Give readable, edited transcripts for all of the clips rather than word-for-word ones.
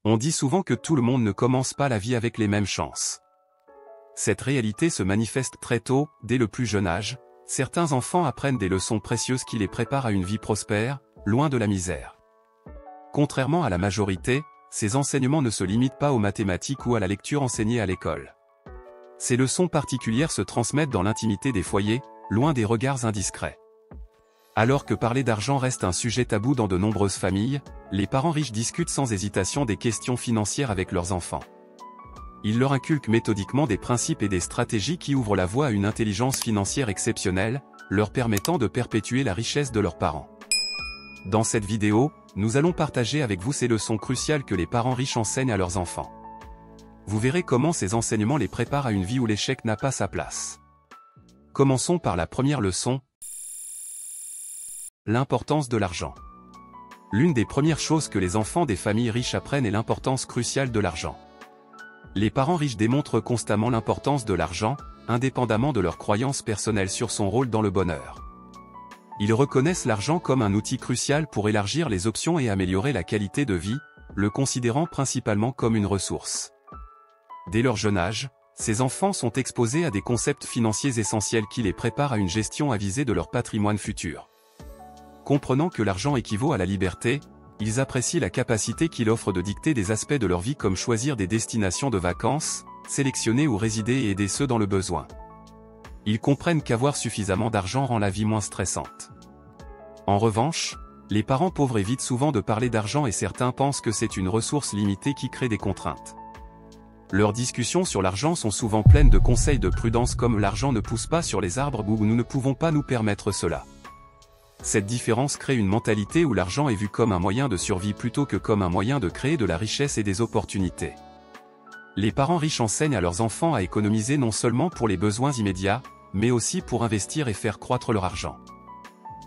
On dit souvent que tout le monde ne commence pas la vie avec les mêmes chances. Cette réalité se manifeste très tôt, dès le plus jeune âge. Certains enfants apprennent des leçons précieuses qui les préparent à une vie prospère, loin de la misère. Contrairement à la majorité, ces enseignements ne se limitent pas aux mathématiques ou à la lecture enseignée à l'école. Ces leçons particulières se transmettent dans l'intimité des foyers, loin des regards indiscrets. Alors que parler d'argent reste un sujet tabou dans de nombreuses familles, les parents riches discutent sans hésitation des questions financières avec leurs enfants. Ils leur inculquent méthodiquement des principes et des stratégies qui ouvrent la voie à une intelligence financière exceptionnelle, leur permettant de perpétuer la richesse de leurs parents. Dans cette vidéo, nous allons partager avec vous ces leçons cruciales que les parents riches enseignent à leurs enfants. Vous verrez comment ces enseignements les préparent à une vie où l'échec n'a pas sa place. Commençons par la première leçon. L'importance de l'argent. L'une des premières choses que les enfants des familles riches apprennent est l'importance cruciale de l'argent. Les parents riches démontrent constamment l'importance de l'argent, indépendamment de leurs croyances personnelles sur son rôle dans le bonheur. Ils reconnaissent l'argent comme un outil crucial pour élargir les options et améliorer la qualité de vie, le considérant principalement comme une ressource. Dès leur jeune âge, ces enfants sont exposés à des concepts financiers essentiels qui les préparent à une gestion avisée de leur patrimoine futur. Comprenant que l'argent équivaut à la liberté, ils apprécient la capacité qu'il offre de dicter des aspects de leur vie comme choisir des destinations de vacances, sélectionner où résider et aider ceux dans le besoin. Ils comprennent qu'avoir suffisamment d'argent rend la vie moins stressante. En revanche, les parents pauvres évitent souvent de parler d'argent et certains pensent que c'est une ressource limitée qui crée des contraintes. Leurs discussions sur l'argent sont souvent pleines de conseils de prudence comme l'argent ne pousse pas sur les arbres ou nous ne pouvons pas nous permettre cela. Cette différence crée une mentalité où l'argent est vu comme un moyen de survie plutôt que comme un moyen de créer de la richesse et des opportunités. Les parents riches enseignent à leurs enfants à économiser non seulement pour les besoins immédiats, mais aussi pour investir et faire croître leur argent.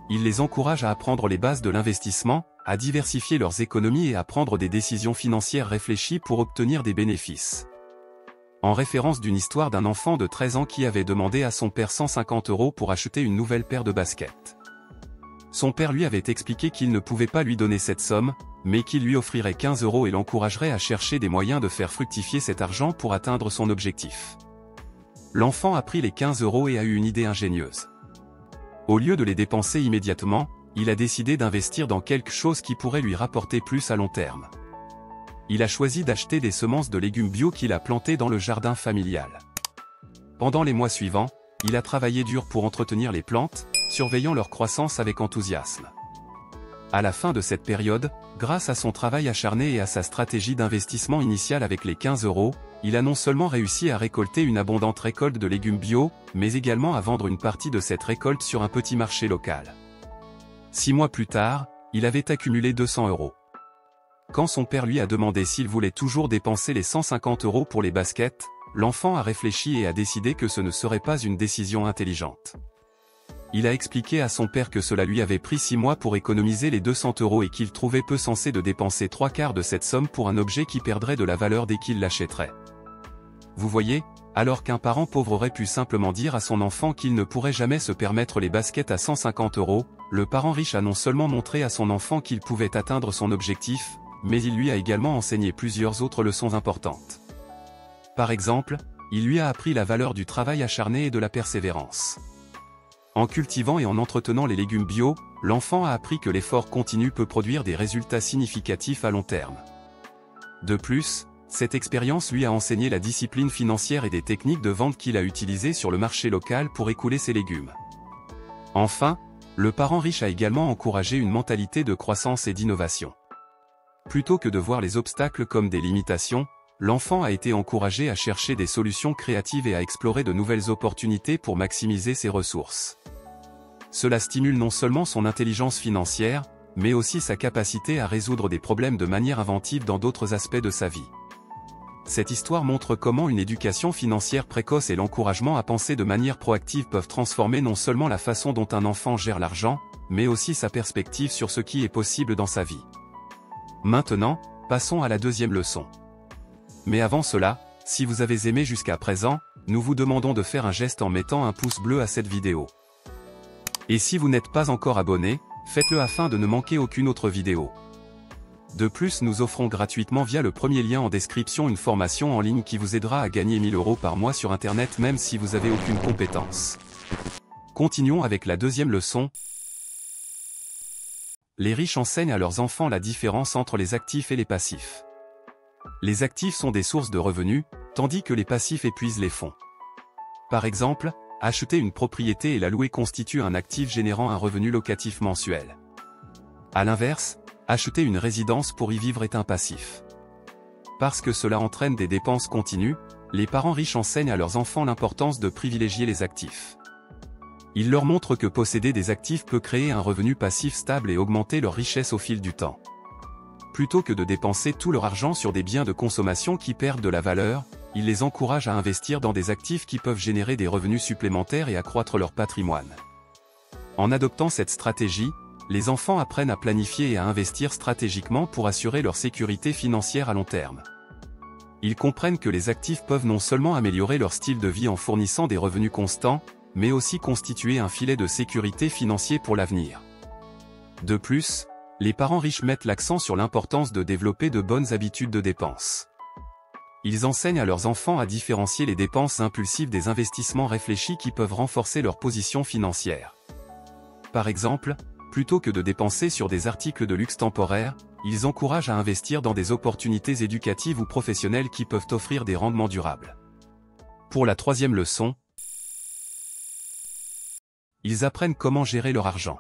Ils les encouragent à apprendre les bases de l'investissement, à diversifier leurs économies et à prendre des décisions financières réfléchies pour obtenir des bénéfices. En référence d'une histoire d'un enfant de 13 ans qui avait demandé à son père 150 € pour acheter une nouvelle paire de baskets. Son père lui avait expliqué qu'il ne pouvait pas lui donner cette somme, mais qu'il lui offrirait 15 € et l'encouragerait à chercher des moyens de faire fructifier cet argent pour atteindre son objectif. L'enfant a pris les 15 € et a eu une idée ingénieuse. Au lieu de les dépenser immédiatement, il a décidé d'investir dans quelque chose qui pourrait lui rapporter plus à long terme. Il a choisi d'acheter des semences de légumes bio qu'il a plantées dans le jardin familial. Pendant les mois suivants, il a travaillé dur pour entretenir les plantes, surveillant leur croissance avec enthousiasme. À la fin de cette période, grâce à son travail acharné et à sa stratégie d'investissement initiale avec les 15 €, il a non seulement réussi à récolter une abondante récolte de légumes bio, mais également à vendre une partie de cette récolte sur un petit marché local. 6 mois plus tard, il avait accumulé 200 €. Quand son père lui a demandé s'il voulait toujours dépenser les 150 € pour les baskets, l'enfant a réfléchi et a décidé que ce ne serait pas une décision intelligente. Il a expliqué à son père que cela lui avait pris 6 mois pour économiser les 200 € et qu'il trouvait peu sensé de dépenser 3/4 de cette somme pour un objet qui perdrait de la valeur dès qu'il l'achèterait. Vous voyez, alors qu'un parent pauvre aurait pu simplement dire à son enfant qu'il ne pourrait jamais se permettre les baskets à 150 €, le parent riche a non seulement montré à son enfant qu'il pouvait atteindre son objectif, mais il lui a également enseigné plusieurs autres leçons importantes. Par exemple, il lui a appris la valeur du travail acharné et de la persévérance. En cultivant et en entretenant les légumes bio, l'enfant a appris que l'effort continu peut produire des résultats significatifs à long terme. De plus, cette expérience lui a enseigné la discipline financière et des techniques de vente qu'il a utilisées sur le marché local pour écouler ses légumes. Enfin, le parent riche a également encouragé une mentalité de croissance et d'innovation. Plutôt que de voir les obstacles comme des limitations, l'enfant a été encouragé à chercher des solutions créatives et à explorer de nouvelles opportunités pour maximiser ses ressources. Cela stimule non seulement son intelligence financière, mais aussi sa capacité à résoudre des problèmes de manière inventive dans d'autres aspects de sa vie. Cette histoire montre comment une éducation financière précoce et l'encouragement à penser de manière proactive peuvent transformer non seulement la façon dont un enfant gère l'argent, mais aussi sa perspective sur ce qui est possible dans sa vie. Maintenant, passons à la deuxième leçon. Mais avant cela, si vous avez aimé jusqu'à présent, nous vous demandons de faire un geste en mettant un pouce bleu à cette vidéo. Et si vous n'êtes pas encore abonné, faites-le afin de ne manquer aucune autre vidéo. De plus, nous offrons gratuitement via le premier lien en description une formation en ligne qui vous aidera à gagner 1000 € par mois sur Internet même si vous n'avez aucune compétence. Continuons avec la deuxième leçon. Les riches enseignent à leurs enfants la différence entre les actifs et les passifs. Les actifs sont des sources de revenus, tandis que les passifs épuisent les fonds. Par exemple, acheter une propriété et la louer constitue un actif générant un revenu locatif mensuel. À l'inverse, acheter une résidence pour y vivre est un passif. Parce que cela entraîne des dépenses continues, les parents riches enseignent à leurs enfants l'importance de privilégier les actifs. Ils leur montrent que posséder des actifs peut créer un revenu passif stable et augmenter leur richesse au fil du temps. Plutôt que de dépenser tout leur argent sur des biens de consommation qui perdent de la valeur, ils les encouragent à investir dans des actifs qui peuvent générer des revenus supplémentaires et accroître leur patrimoine. En adoptant cette stratégie, les enfants apprennent à planifier et à investir stratégiquement pour assurer leur sécurité financière à long terme. Ils comprennent que les actifs peuvent non seulement améliorer leur style de vie en fournissant des revenus constants, mais aussi constituer un filet de sécurité financier pour l'avenir. De plus, les parents riches mettent l'accent sur l'importance de développer de bonnes habitudes de dépenses. Ils enseignent à leurs enfants à différencier les dépenses impulsives des investissements réfléchis qui peuvent renforcer leur position financière. Par exemple, plutôt que de dépenser sur des articles de luxe temporaires, ils encouragent à investir dans des opportunités éducatives ou professionnelles qui peuvent offrir des rendements durables. Pour la troisième leçon, ils apprennent comment gérer leur argent.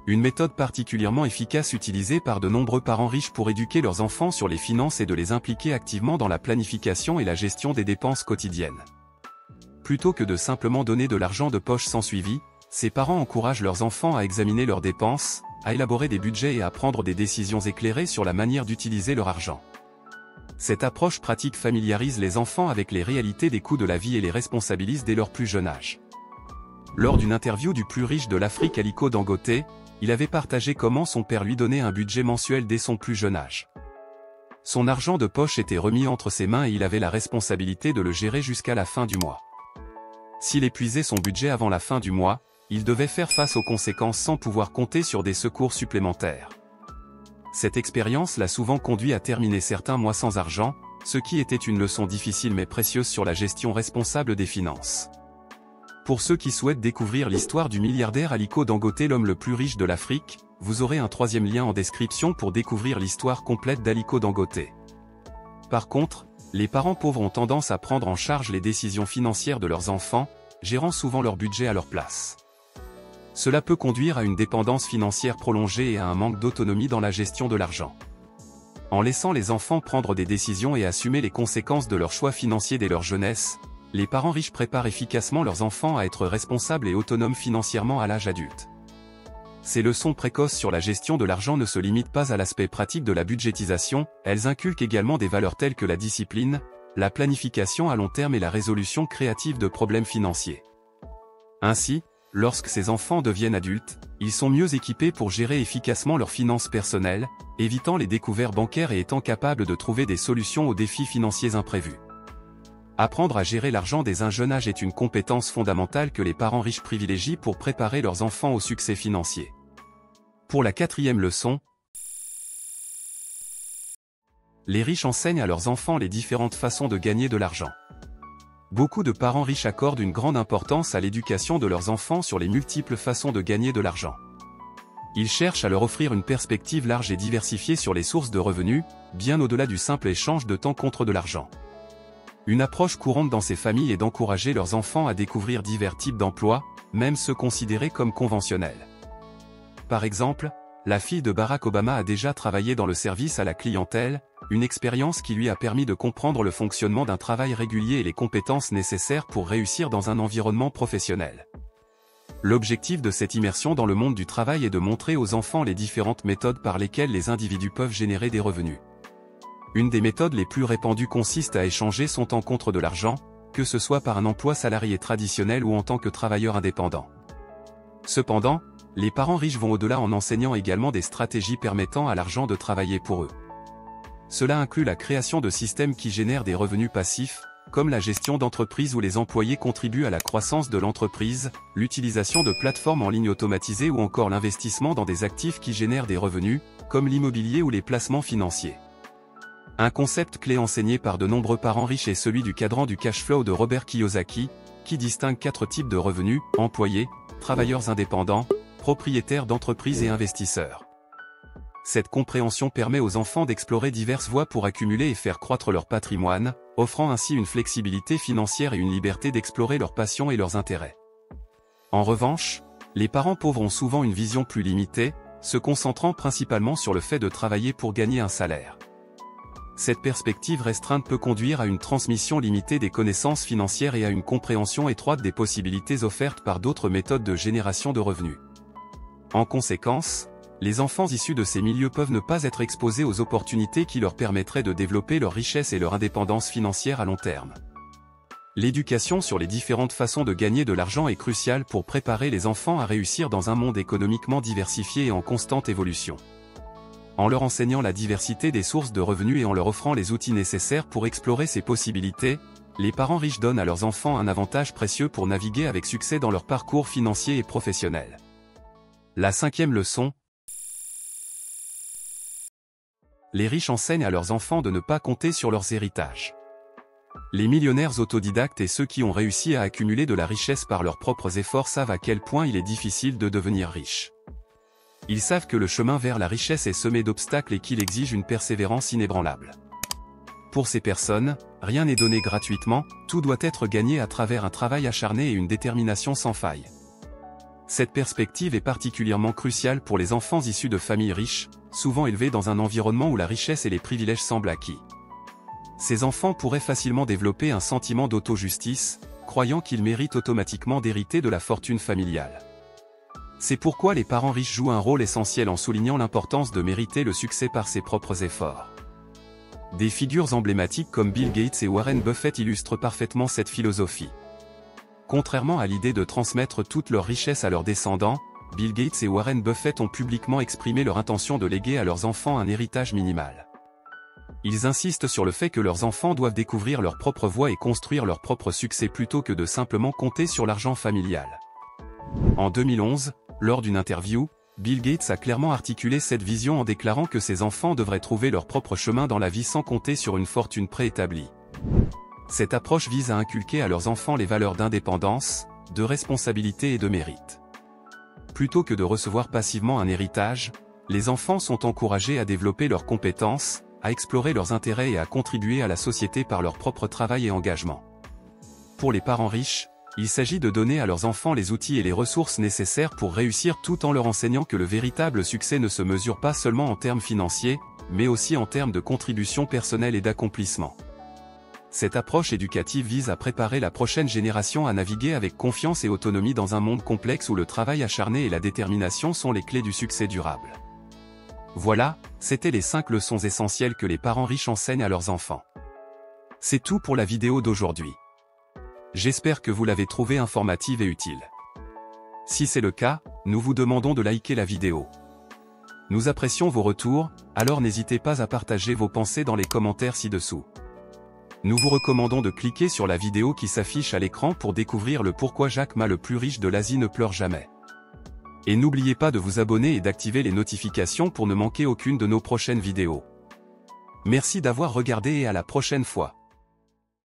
Une méthode particulièrement efficace utilisée par de nombreux parents riches pour éduquer leurs enfants sur les finances et de les impliquer activement dans la planification et la gestion des dépenses quotidiennes. Plutôt que de simplement donner de l'argent de poche sans suivi, ces parents encouragent leurs enfants à examiner leurs dépenses, à élaborer des budgets et à prendre des décisions éclairées sur la manière d'utiliser leur argent. Cette approche pratique familiarise les enfants avec les réalités des coûts de la vie et les responsabilise dès leur plus jeune âge. Lors d'une interview du plus riche de l'Afrique, Aliko Dangote, il avait partagé comment son père lui donnait un budget mensuel dès son plus jeune âge. Son argent de poche était remis entre ses mains et il avait la responsabilité de le gérer jusqu'à la fin du mois. S'il épuisait son budget avant la fin du mois, il devait faire face aux conséquences sans pouvoir compter sur des secours supplémentaires. Cette expérience l'a souvent conduit à terminer certains mois sans argent, ce qui était une leçon difficile mais précieuse sur la gestion responsable des finances. Pour ceux qui souhaitent découvrir l'histoire du milliardaire Aliko Dangote, l'homme le plus riche de l'Afrique, vous aurez un troisième lien en description pour découvrir l'histoire complète d'Aliko Dangote. Par contre, les parents pauvres ont tendance à prendre en charge les décisions financières de leurs enfants, gérant souvent leur budget à leur place. Cela peut conduire à une dépendance financière prolongée et à un manque d'autonomie dans la gestion de l'argent. En laissant les enfants prendre des décisions et assumer les conséquences de leurs choix financiers dès leur jeunesse, les parents riches préparent efficacement leurs enfants à être responsables et autonomes financièrement à l'âge adulte. Ces leçons précoces sur la gestion de l'argent ne se limitent pas à l'aspect pratique de la budgétisation, elles inculquent également des valeurs telles que la discipline, la planification à long terme et la résolution créative de problèmes financiers. Ainsi, lorsque ces enfants deviennent adultes, ils sont mieux équipés pour gérer efficacement leurs finances personnelles, évitant les découvertes bancaires et étant capables de trouver des solutions aux défis financiers imprévus. Apprendre à gérer l'argent dès un jeune âge est une compétence fondamentale que les parents riches privilégient pour préparer leurs enfants au succès financier. Pour la quatrième leçon, les riches enseignent à leurs enfants les différentes façons de gagner de l'argent. Beaucoup de parents riches accordent une grande importance à l'éducation de leurs enfants sur les multiples façons de gagner de l'argent. Ils cherchent à leur offrir une perspective large et diversifiée sur les sources de revenus, bien au-delà du simple échange de temps contre de l'argent. Une approche courante dans ces familles est d'encourager leurs enfants à découvrir divers types d'emplois, même ceux considérés comme conventionnels. Par exemple, la fille de Barack Obama a déjà travaillé dans le service à la clientèle, une expérience qui lui a permis de comprendre le fonctionnement d'un travail régulier et les compétences nécessaires pour réussir dans un environnement professionnel. L'objectif de cette immersion dans le monde du travail est de montrer aux enfants les différentes méthodes par lesquelles les individus peuvent générer des revenus. Une des méthodes les plus répandues consiste à échanger son temps contre de l'argent, que ce soit par un emploi salarié traditionnel ou en tant que travailleur indépendant. Cependant, les parents riches vont au-delà en enseignant également des stratégies permettant à l'argent de travailler pour eux. Cela inclut la création de systèmes qui génèrent des revenus passifs, comme la gestion d'entreprises où les employés contribuent à la croissance de l'entreprise, l'utilisation de plateformes en ligne automatisées ou encore l'investissement dans des actifs qui génèrent des revenus, comme l'immobilier ou les placements financiers. Un concept clé enseigné par de nombreux parents riches est celui du cadran du cash flow de Robert Kiyosaki, qui distingue 4 types de revenus: employés, travailleurs indépendants, propriétaires d'entreprises et investisseurs. Cette compréhension permet aux enfants d'explorer diverses voies pour accumuler et faire croître leur patrimoine, offrant ainsi une flexibilité financière et une liberté d'explorer leurs passions et leurs intérêts. En revanche, les parents pauvres ont souvent une vision plus limitée, se concentrant principalement sur le fait de travailler pour gagner un salaire. Cette perspective restreinte peut conduire à une transmission limitée des connaissances financières et à une compréhension étroite des possibilités offertes par d'autres méthodes de génération de revenus. En conséquence, les enfants issus de ces milieux peuvent ne pas être exposés aux opportunités qui leur permettraient de développer leur richesse et leur indépendance financière à long terme. L'éducation sur les différentes façons de gagner de l'argent est cruciale pour préparer les enfants à réussir dans un monde économiquement diversifié et en constante évolution. En leur enseignant la diversité des sources de revenus et en leur offrant les outils nécessaires pour explorer ces possibilités, les parents riches donnent à leurs enfants un avantage précieux pour naviguer avec succès dans leur parcours financier et professionnel. La 5e leçon. Les riches enseignent à leurs enfants de ne pas compter sur leurs héritages. Les millionnaires autodidactes et ceux qui ont réussi à accumuler de la richesse par leurs propres efforts savent à quel point il est difficile de devenir riche. Ils savent que le chemin vers la richesse est semé d'obstacles et qu'il exige une persévérance inébranlable. Pour ces personnes, rien n'est donné gratuitement, tout doit être gagné à travers un travail acharné et une détermination sans faille. Cette perspective est particulièrement cruciale pour les enfants issus de familles riches, souvent élevés dans un environnement où la richesse et les privilèges semblent acquis. Ces enfants pourraient facilement développer un sentiment d'auto-justice, croyant qu'ils méritent automatiquement d'hériter de la fortune familiale. C'est pourquoi les parents riches jouent un rôle essentiel en soulignant l'importance de mériter le succès par ses propres efforts. Des figures emblématiques comme Bill Gates et Warren Buffett illustrent parfaitement cette philosophie. Contrairement à l'idée de transmettre toute leur richesse à leurs descendants, Bill Gates et Warren Buffett ont publiquement exprimé leur intention de léguer à leurs enfants un héritage minimal. Ils insistent sur le fait que leurs enfants doivent découvrir leur propre voie et construire leur propre succès plutôt que de simplement compter sur l'argent familial. En 2011, lors d'une interview, Bill Gates a clairement articulé cette vision en déclarant que ses enfants devraient trouver leur propre chemin dans la vie sans compter sur une fortune préétablie. Cette approche vise à inculquer à leurs enfants les valeurs d'indépendance, de responsabilité et de mérite. Plutôt que de recevoir passivement un héritage, les enfants sont encouragés à développer leurs compétences, à explorer leurs intérêts et à contribuer à la société par leur propre travail et engagement. Pour les parents riches, il s'agit de donner à leurs enfants les outils et les ressources nécessaires pour réussir tout en leur enseignant que le véritable succès ne se mesure pas seulement en termes financiers, mais aussi en termes de contribution personnelle et d'accomplissement. Cette approche éducative vise à préparer la prochaine génération à naviguer avec confiance et autonomie dans un monde complexe où le travail acharné et la détermination sont les clés du succès durable. Voilà, c'était les 5 leçons essentielles que les parents riches enseignent à leurs enfants. C'est tout pour la vidéo d'aujourd'hui. J'espère que vous l'avez trouvée informative et utile. Si c'est le cas, nous vous demandons de liker la vidéo. Nous apprécions vos retours, alors n'hésitez pas à partager vos pensées dans les commentaires ci-dessous. Nous vous recommandons de cliquer sur la vidéo qui s'affiche à l'écran pour découvrir le pourquoi Jack Ma le plus riche de l'Asie ne pleure jamais. Et n'oubliez pas de vous abonner et d'activer les notifications pour ne manquer aucune de nos prochaines vidéos. Merci d'avoir regardé et à la prochaine fois.